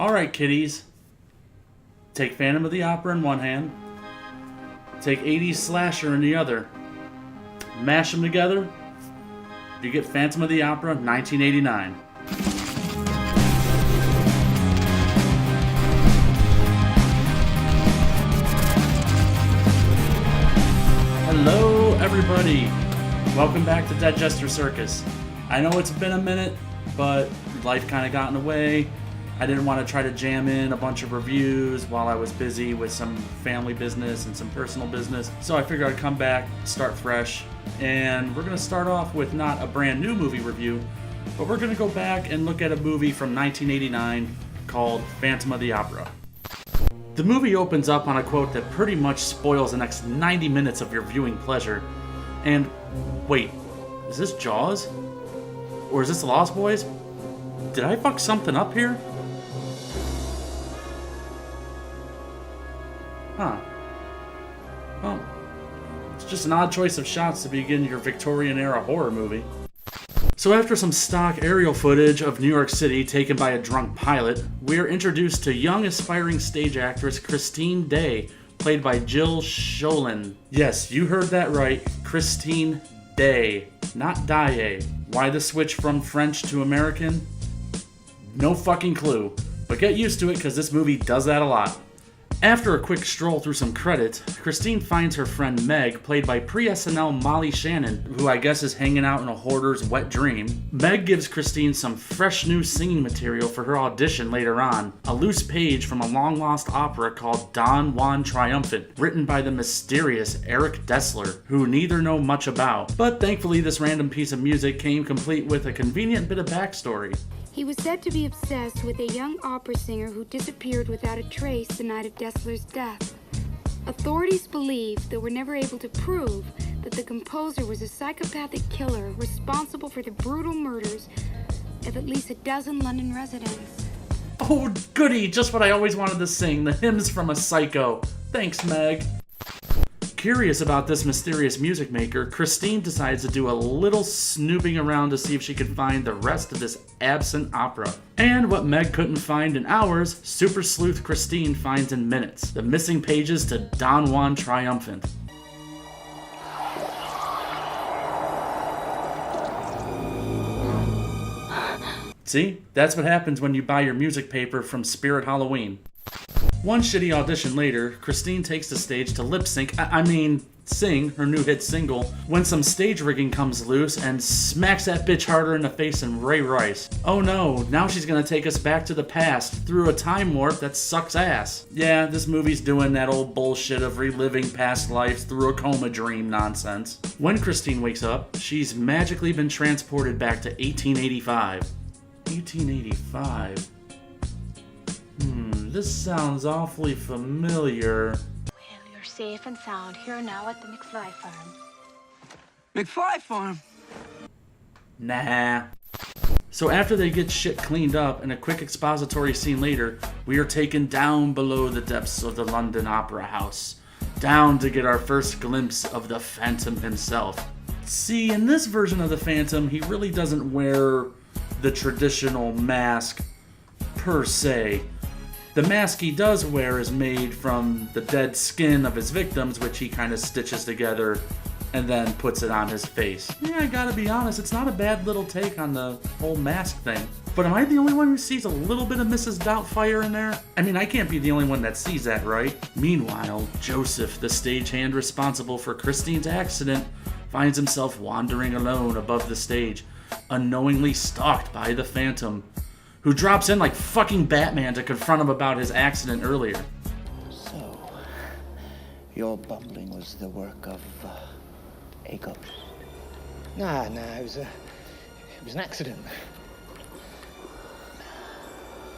Alright, kiddies. Take Phantom of the Opera in one hand. Take 80s slasher in the other. Mash them together. You get Phantom of the Opera 1989. Hello, everybody. Welcome back to Dead Jester Circus. I know it's been a minute, but life kind of got in the way. I didn't want to try to jam in a bunch of reviews while I was busy with some family business and some personal business. So I figured I'd come back, start fresh, and we're going to start off with not a brand new movie review, but we're going to go back and look at a movie from 1989 called Phantom of the Opera. The movie opens up on a quote that pretty much spoils the next 90 minutes of your viewing pleasure. And wait, is this Jaws? Or is this The Lost Boys? Did I fuck something up here? Huh. Well, it's just an odd choice of shots to begin your Victorian-era horror movie. So after some stock aerial footage of New York City taken by a drunk pilot, we are introduced to young aspiring stage actress Christine Day, played by Jill Schoelen. Yes, you heard that right, Christine Day, not Daye. Why the switch from French to American? No fucking clue, but get used to it because this movie does that a lot. After a quick stroll through some credits, Christine finds her friend Meg, played by pre-SNL Molly Shannon, who I guess is hanging out in a hoarder's wet dream. Meg gives Christine some fresh new singing material for her audition later on, a loose page from a long-lost opera called Don Juan Triumphant, written by the mysterious Eric Dessler, who neither know much about. But thankfully this random piece of music came complete with a convenient bit of backstory. He was said to be obsessed with a young opera singer who disappeared without a trace the night of Dessler's death. Authorities believe, though were never able to prove, that the composer was a psychopathic killer responsible for the brutal murders of at least a dozen London residents. Oh, goody! Just what I always wanted to sing, the hymns from a psycho. Thanks, Meg. Curious about this mysterious music maker, Christine decides to do a little snooping around to see if she can find the rest of this absent opera. And what Meg couldn't find in hours, super sleuth Christine finds in minutes. The missing pages to Don Juan Triumphant. See? That's what happens when you buy your music paper from Spirit Halloween. One shitty audition later, Christine takes the stage to sing her new hit single, when some stage rigging comes loose and smacks that bitch harder in the face than Ray Rice. Oh no, now she's gonna take us back to the past, through a time warp that sucks ass. Yeah, this movie's doing that old bullshit of reliving past lives through a coma dream nonsense. When Christine wakes up, she's magically been transported back to 1885. 1885? This sounds awfully familiar. Well, you're safe and sound here now at the McFly farm. McFly farm? Nah. So after they get shit cleaned up in a quick expository scene later, we are taken down below the depths of the London Opera House. Down to get our first glimpse of the Phantom himself. See, in this version of the Phantom, he really doesn't wear the traditional mask per se. The mask he does wear is made from the dead skin of his victims, which he kind of stitches together and then puts it on his face. Yeah, I gotta be honest, it's not a bad little take on the whole mask thing. But am I the only one who sees a little bit of Mrs. Doubtfire in there? I mean, I can't be the only one that sees that, right? Meanwhile, Joseph, the stagehand responsible for Christine's accident, finds himself wandering alone above the stage, unknowingly stalked by the Phantom, who drops in like fucking Batman to confront him about his accident earlier. So, your bumbling was the work of, a ghost? Nah, it was an accident.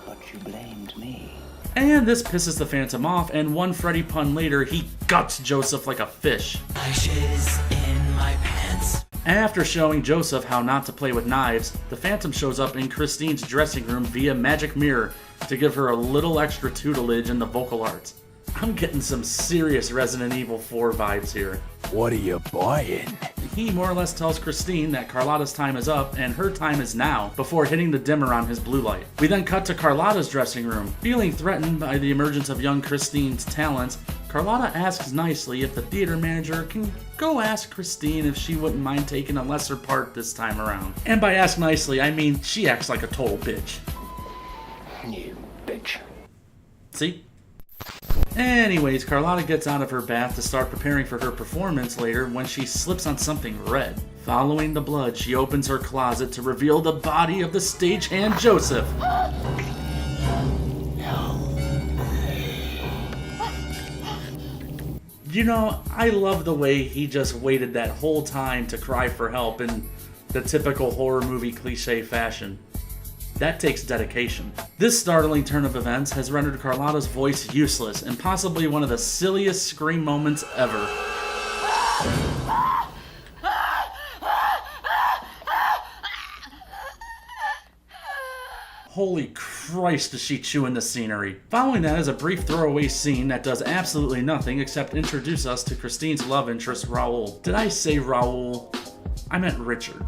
But you blamed me. And this pisses the Phantom off, and one Freddy pun later, he guts Joseph like a fish. Ashes in my pants. After showing Joseph how not to play with knives, the Phantom shows up in Christine's dressing room via magic mirror to give her a little extra tutelage in the vocal arts. I'm getting some serious Resident Evil 4 vibes here. What are you buying? He more or less tells Christine that Carlotta's time is up and her time is now, before hitting the dimmer on his blue light. We then cut to Carlotta's dressing room. Feeling threatened by the emergence of young Christine's talents, Carlotta asks nicely if the theater manager can go ask Christine if she wouldn't mind taking a lesser part this time around. And by ask nicely, I mean she acts like a total bitch. You bitch. See? Anyways, Carlotta gets out of her bath to start preparing for her performance later when she slips on something red. Following the blood, she opens her closet to reveal the body of the stagehand Joseph. You know, I love the way he just waited that whole time to cry for help in the typical horror movie cliche fashion. That takes dedication. This startling turn of events has rendered Carlotta's voice useless and possibly one of the silliest scream moments ever. Holy Christ, is she chewing the scenery. Following that is a brief throwaway scene that does absolutely nothing except introduce us to Christine's love interest, Raoul. Did I say Raoul? I meant Richard.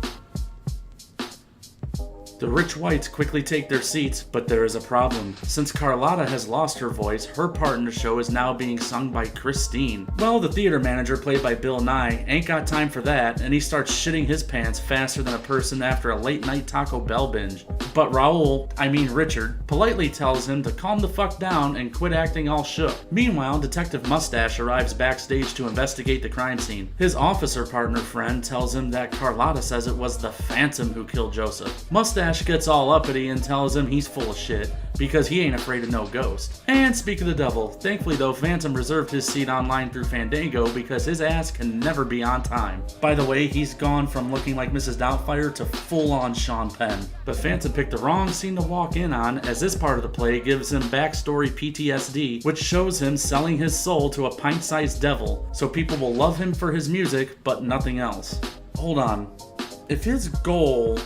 The rich whites quickly take their seats, but there is a problem. Since Carlotta has lost her voice, her part in the show is now being sung by Christine. Well, the theater manager, played by Bill Nye, ain't got time for that, and he starts shitting his pants faster than a person after a late night Taco Bell binge. But Raoul, Richard, politely tells him to calm the fuck down and quit acting all shook. Meanwhile, Detective Mustache arrives backstage to investigate the crime scene. His officer partner friend tells him that Carlotta says it was the Phantom who killed Joseph. Mustache gets all uppity and tells him he's full of shit because he ain't afraid of no ghost. And speak of the devil, thankfully though, Phantom reserved his seat online through Fandango because his ass can never be on time. By the way, he's gone from looking like Mrs. Doubtfire to full-on Sean Penn. But Phantom picked the wrong scene to walk in on, as this part of the play gives him backstory PTSD, which shows him selling his soul to a pint-sized devil, so people will love him for his music, but nothing else. Hold on. If his goal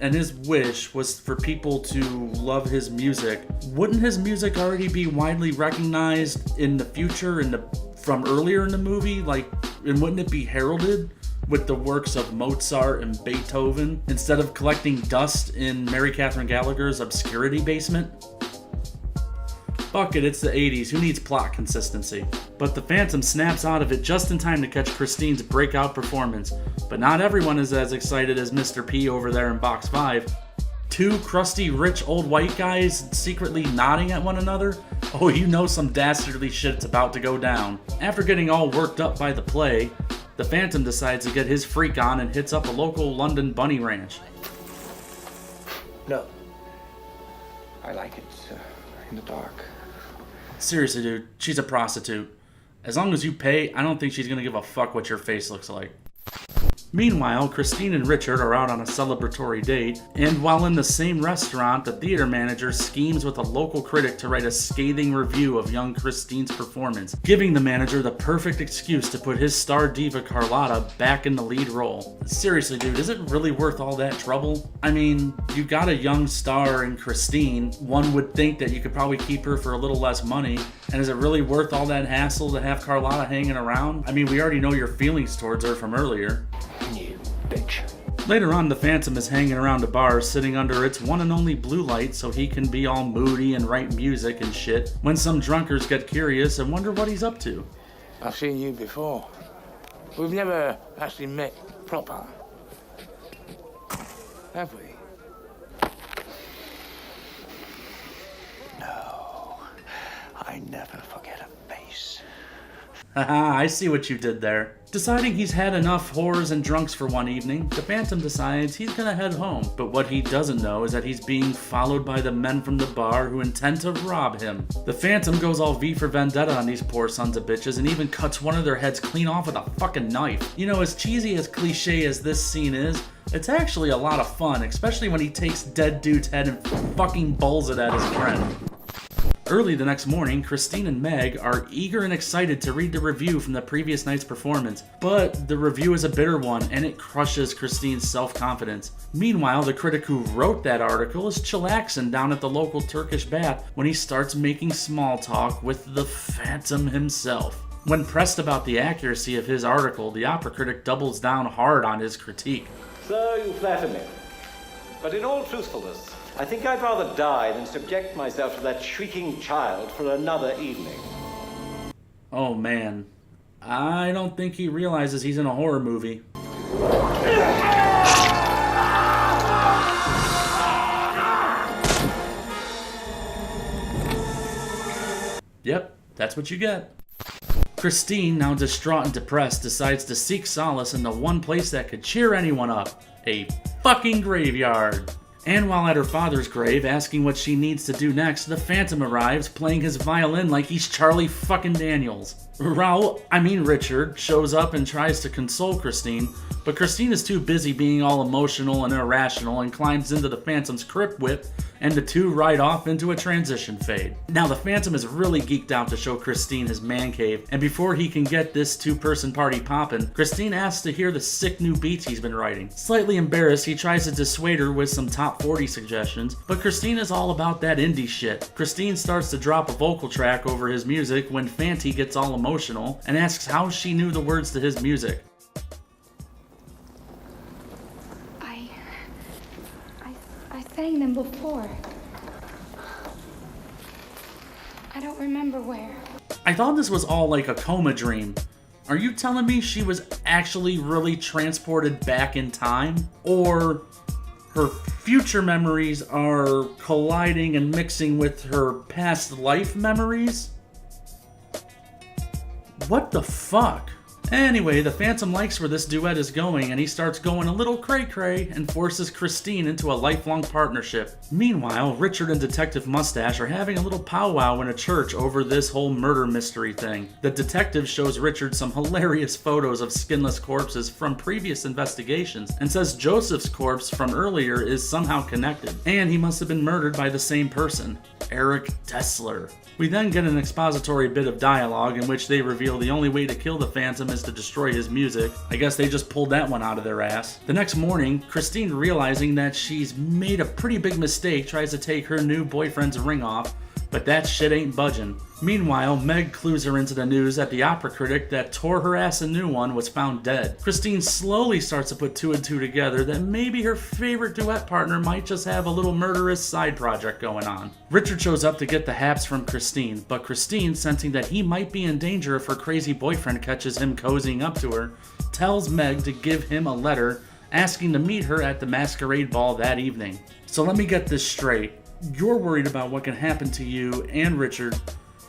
and his wish was for people to love his music, wouldn't his music already be widely recognized in the future from earlier in the movie? And wouldn't it be heralded with the works of Mozart and Beethoven instead of collecting dust in Mary Catherine Gallagher's obscurity basement? Fuck it, it's the 80s, who needs plot consistency? But the Phantom snaps out of it just in time to catch Christine's breakout performance. But not everyone is as excited as Mr. P over there in box 5. Two crusty, rich old white guys secretly nodding at one another? Oh, you know some dastardly shit's about to go down. After getting all worked up by the play, the Phantom decides to get his freak on and hits up a local London bunny ranch. No. I like it in the dark. Seriously, dude, she's a prostitute. As long as you pay, I don't think she's gonna give a fuck what your face looks like. Meanwhile, Christine and Richard are out on a celebratory date, and while in the same restaurant, the theater manager schemes with a local critic to write a scathing review of young Christine's performance, giving the manager the perfect excuse to put his star diva Carlotta back in the lead role. Seriously, dude, is it really worth all that trouble? I mean, you got a young star in Christine. One would think that you could probably keep her for a little less money, and is it really worth all that hassle to have Carlotta hanging around? I mean, we already know your feelings towards her from earlier. You bitch. Later on, the Phantom is hanging around a bar sitting under its one and only blue light so he can be all moody and write music and shit when some drunkards get curious and wonder what he's up to. I've seen you before. We've never actually met proper. Have we? No. I never forget a face. Haha, I see what you did there. Deciding he's had enough whores and drunks for one evening, the Phantom decides he's gonna head home. But what he doesn't know is that he's being followed by the men from the bar who intend to rob him. The Phantom goes all V for Vendetta on these poor sons of bitches and even cuts one of their heads clean off with a fucking knife. You know, as cheesy as cliche as this scene is, it's actually a lot of fun, especially when he takes dead dude's head and fucking bowls it at his friend. Early the next morning, Christine and Meg are eager and excited to read the review from the previous night's performance, but the review is a bitter one and it crushes Christine's self-confidence. Meanwhile, the critic who wrote that article is chillaxing down at the local Turkish bath when he starts making small talk with the Phantom himself. When pressed about the accuracy of his article, the opera critic doubles down hard on his critique. Sir, you flatter me. But in all truthfulness, I think I'd rather die than subject myself to that shrieking child for another evening. Oh man, I don't think he realizes he's in a horror movie. Yep, that's what you get. Christine, now distraught and depressed, decides to seek solace in the one place that could cheer anyone up, a fucking graveyard. And while at her father's grave, asking what she needs to do next, the Phantom arrives, playing his violin like he's Charlie fucking Daniels. Richard, shows up and tries to console Christine, but Christine is too busy being all emotional and irrational and climbs into the Phantom's crypt whip, and the two ride off into a transition fade. Now the Phantom is really geeked out to show Christine his man cave, and before he can get this two-person party poppin', Christine asks to hear the sick new beats he's been writing. Slightly embarrassed, he tries to dissuade her with some top 40 suggestions, but Christine is all about that indie shit. Christine starts to drop a vocal track over his music when Fanty gets all emotional and asks how she knew the words to his music. I sang them before. I don't remember where. I thought this was all like a coma dream. Are you telling me she was actually really transported back in time? Or her future memories are colliding and mixing with her past life memories? What the fuck? Anyway, the Phantom likes where this duet is going, and he starts going a little cray-cray and forces Christine into a lifelong partnership. Meanwhile, Richard and Detective Mustache are having a little powwow in a church over this whole murder mystery thing. The detective shows Richard some hilarious photos of skinless corpses from previous investigations, and says Joseph's corpse from earlier is somehow connected, and he must have been murdered by the same person, Eric Dessler. We then get an expository bit of dialogue in which they reveal the only way to kill the Phantom is to destroy his music. I guess they just pulled that one out of their ass. The next morning, Christine, realizing that she's made a pretty big mistake, tries to take her new boyfriend's ring off, but that shit ain't budging. Meanwhile, Meg clues her into the news that the opera critic that tore her ass a new one was found dead. Christine slowly starts to put two and two together that maybe her favorite duet partner might just have a little murderous side project going on. Richard shows up to get the haps from Christine, but Christine, sensing that he might be in danger if her crazy boyfriend catches him cozying up to her, tells Meg to give him a letter asking to meet her at the masquerade ball that evening. So let me get this straight. You're worried about what can happen to you and Richard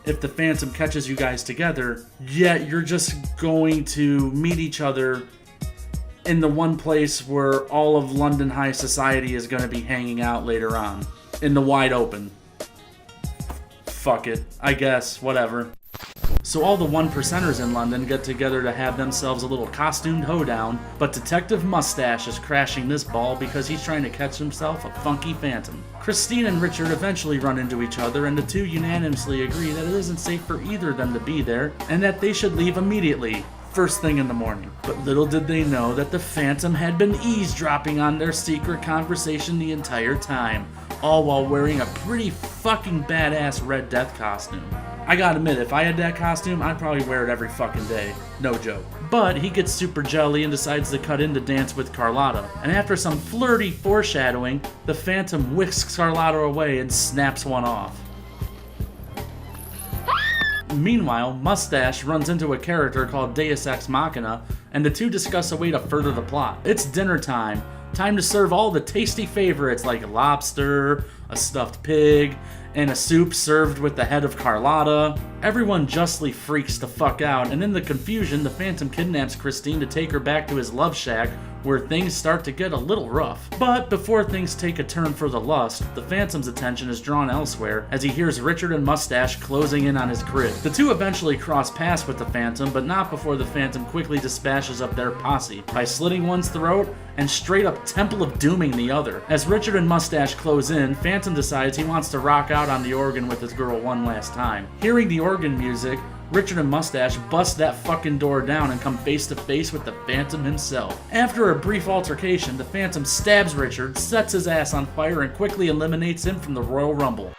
if the Phantom catches you guys together, yet you're just going to meet each other in the one place where all of London high society is going to be hanging out later on, in the wide open. Fuck it, I guess, whatever. So all the one percenters in London get together to have themselves a little costumed hoedown, but Detective Mustache is crashing this ball because he's trying to catch himself a funky Phantom. Christine and Richard eventually run into each other, and the two unanimously agree that it isn't safe for either of them to be there, and that they should leave immediately, first thing in the morning. But little did they know that the Phantom had been eavesdropping on their secret conversation the entire time, all while wearing a pretty fucking badass Red Death costume. I gotta admit, if I had that costume, I'd probably wear it every fucking day. No joke. But he gets super jelly and decides to cut in to dance with Carlotta. And after some flirty foreshadowing, the Phantom whisks Carlotta away and snaps one off. Meanwhile, Mustache runs into a character called Deus Ex Machina, and the two discuss a way to further the plot. It's dinner time. Time to serve all the tasty favorites like lobster, a stuffed pig, and a soup served with the head of Carlotta. Everyone justly freaks the fuck out, and in the confusion, the Phantom kidnaps Christine to take her back to his love shack, where things start to get a little rough. But before things take a turn for the lust, the Phantom's attention is drawn elsewhere as he hears Richard and Mustache closing in on his crib. The two eventually cross paths with the Phantom, but not before the Phantom quickly dispatches up their posse by slitting one's throat and straight up Temple of Dooming the other. As Richard and Mustache close in, Phantom decides he wants to rock out on the organ with his girl one last time. Hearing the organ music, Richard and Mustache bust that fucking door down and come face to face with the Phantom himself. After a brief altercation, the Phantom stabs Richard, sets his ass on fire, and quickly eliminates him from the Royal Rumble.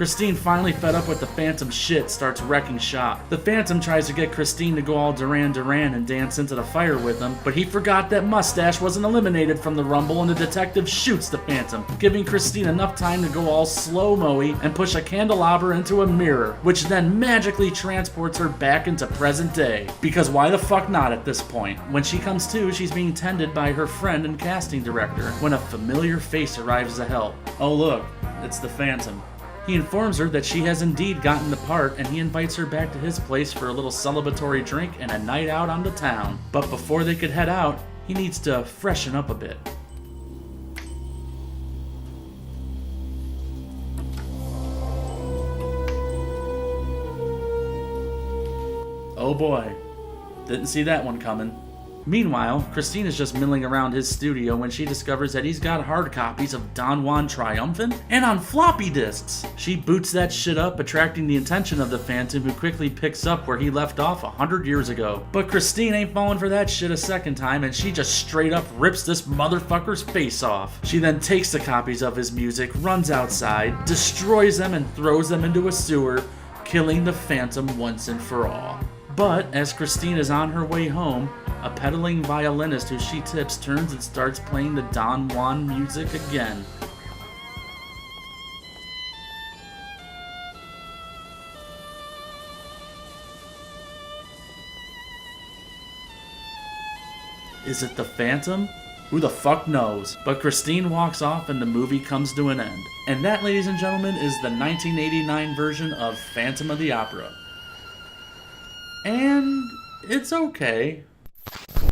Christine, finally fed up with the Phantom's shit, starts wrecking shop. The Phantom tries to get Christine to go all Duran Duran and dance into the fire with him, but he forgot that Mustache wasn't eliminated from the rumble, and the detective shoots the Phantom, giving Christine enough time to go all slow-mo-y and push a candelabra into a mirror, which then magically transports her back into present day. Because why the fuck not at this point? When she comes to, she's being tended by her friend and casting director when a familiar face arrives to help. Oh look, it's the Phantom. He informs her that she has indeed gotten the part, and he invites her back to his place for a little celebratory drink and a night out on the town. But before they could head out, he needs to freshen up a bit. Oh boy, didn't see that one coming. Meanwhile, Christine is just milling around his studio when she discovers that he's got hard copies of Don Juan Triumphant and on floppy disks. She boots that shit up, attracting the attention of the Phantom, who quickly picks up where he left off 100 years ago. But Christine ain't falling for that shit a second time, and she just straight up rips this motherfucker's face off. She then takes the copies of his music, runs outside, destroys them, and throws them into a sewer, killing the Phantom once and for all. But as Christine is on her way home, a peddling violinist who she tips turns and starts playing the Don Juan music again. Is it the Phantom? Who the fuck knows? But Christine walks off and the movie comes to an end. And that, ladies and gentlemen, is the 1989 version of Phantom of the Opera. And it's okay.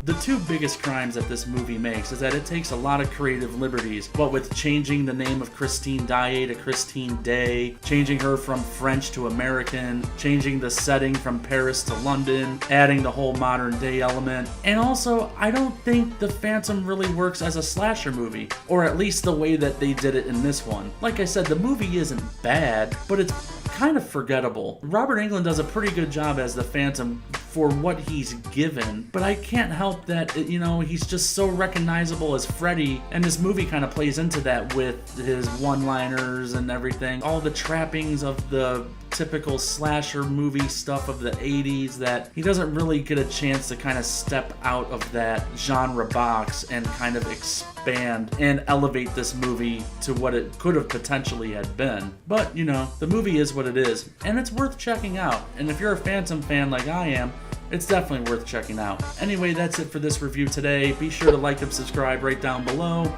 The two biggest crimes that this movie makes is that it takes a lot of creative liberties, what with changing the name of Christine Daae to Christine Day, changing her from French to American, changing the setting from Paris to London, adding the whole modern day element. And also, I don't think The Phantom really works as a slasher movie, or at least the way that they did it in this one. Like I said, the movie isn't bad, but it's kind of forgettable. Robert Englund does a pretty good job as the Phantom for what he's given, but I can't help that, he's just so recognizable as Freddy, and this movie kind of plays into that with his one-liners and everything. All the trappings of the typical slasher movie stuff of the 80s, that he doesn't really get a chance to kind of step out of that genre box and kind of expand and elevate this movie to what it could have potentially had been. But, the movie is what it is, and it's worth checking out. And if you're a Phantom fan like I am, it's definitely worth checking out. Anyway, that's it for this review today. Be sure to like and subscribe right down below,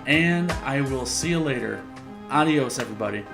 and I will see you later. Adios, everybody.